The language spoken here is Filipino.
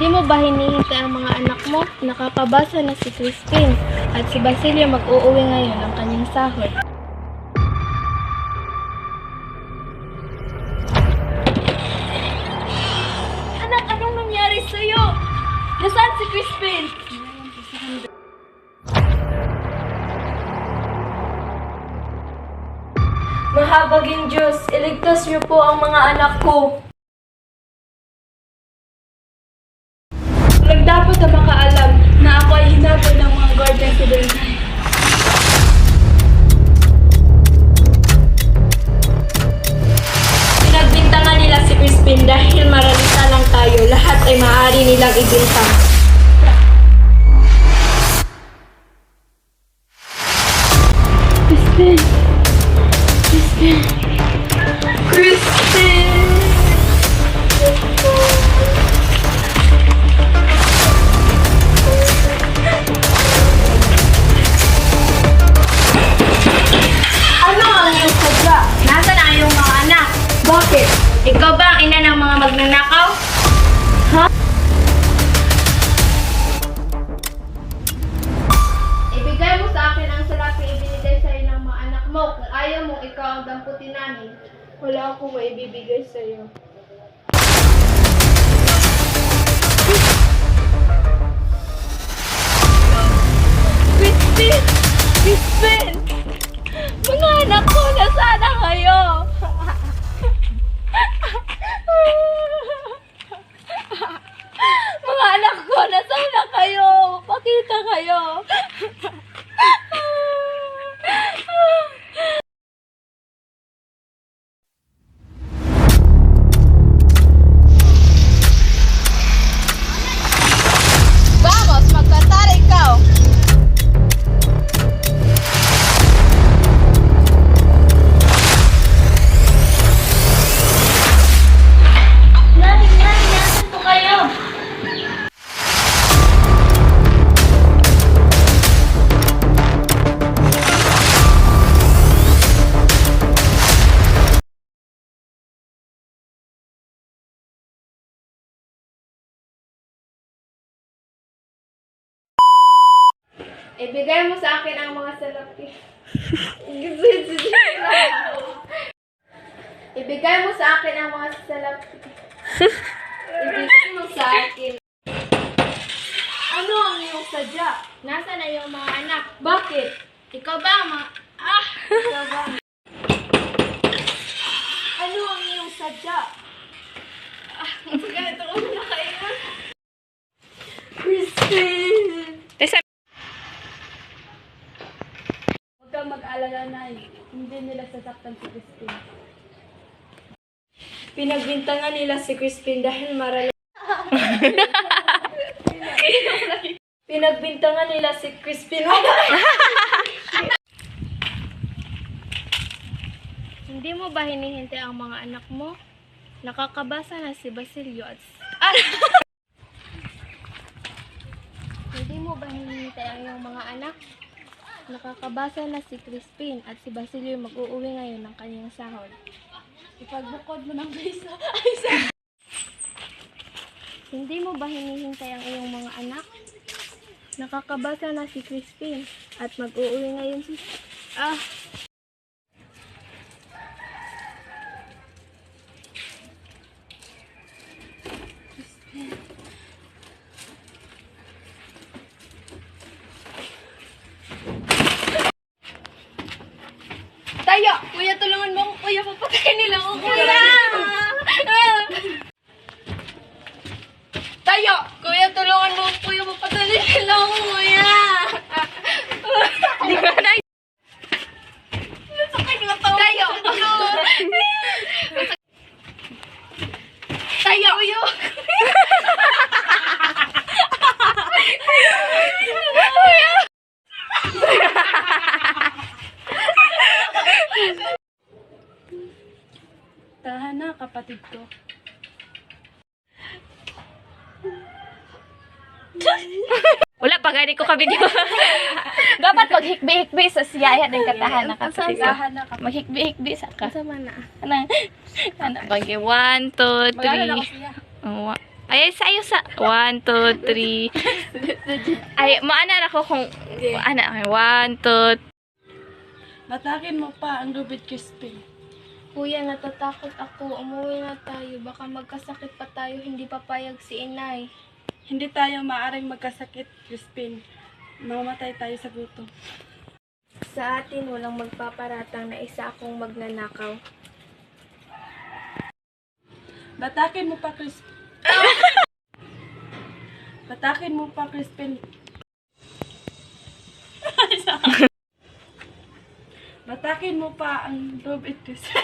mo ba hinihintay ang mga anak mo? Nakakabasa na si Christine at si Basilio mag-uuwi ngayon ng kanyang sahod. Anak, anong nangyari sa'yo? Nasaan si Crispin? Mahabaging Diyos, iligtas niyo po ang mga anak ko. Dapat na makaalam na ako ay hinabol ng mga guardian sa Bernay. Pinagbintangan nila si Crispin dahil maralita lang tayo. Lahat ay maaari nilang ibintang. Crispin! Crispin! Crispin! Bakit? Ikaw ba ang ina ng mga magnanakaw? Ha? Ibigay mo sa akin ang salaping ibinigay sa'yo ng mga anak mo. Kung ayaw mo, ikaw ang damputin namin. Wala akong maibibigay sa'yo. Crispin! Crispin! Mga anak ko, nasaan kayo? Mga anak ko, nasaan na kayo? Pakita kayo. Vamos, magkantar ikaw. Ibigay mo sa akin ang mga salapi. Ibigay mo sa akin ang mga salapi. Ibigay mo sa akin. Ano ang iyong sadya? Nasaan na iyong mga anak? Bakit? Ikaw ba ang mga... Ikaw ba? Ano ang iyong sadya? Ganito ko na kayo. Christine! Huwag kang mag-alala, Nay. Hindi nila sasaktan si Crispin. Pinagbintangan nila si Crispin dahil Pinagbintangan nila si Crispin. Hindi mo ba hinihintay ang mga anak mo? Nakakabasa na si Basilio at... Hindi mo ba hinihintay ang iyong mga anak? Nakakabasa na si Crispin at si Basilio mag-uuwi ngayon ng kanyang sahod. Ipagbukod mo ng piso. Hindi mo ba hinihintay ang iyong mga anak? Nakakabasa na si Crispin at mag-uuwi ngayon si... Tayo! Kuya, tulungan mo ako. Kuya, papatayin nila ako. Kuya! Tayo! Kuya, tulungan mo ako. Kuya, papatayin nila ako. Kuya! Hindi ka na. Nasakit na to. Tayo! Tayo! Kuya! Kuya! Tahan na, kapatid ko. Wala pa gani ko ka video. Dapat maghikbi-hikbi sa siyaya ng katahan na kapatid ko. Maghikbi-hikbi sa ka. Sama na. Ano? Ano? Pag 1, 2, 3. Ay, sa'yo sa... 1, 2, 3. Ay, maana ako kung... Ana, 1, 2, Batakin mo pa ang Lubid Crispy. Kuya, natatakot ako. Umuwi na tayo. Baka magkasakit pa tayo. Hindi papayag si inay. Hindi tayo maaring magkasakit, Crispin. Mamamatay tayo sa gutom. Sa atin, walang magpaparatang na isa akong magnanakaw. Batakin mo pa, Crispin. Batakin mo pa, Crispin. Batakin mo pa ang Lubid Crispy.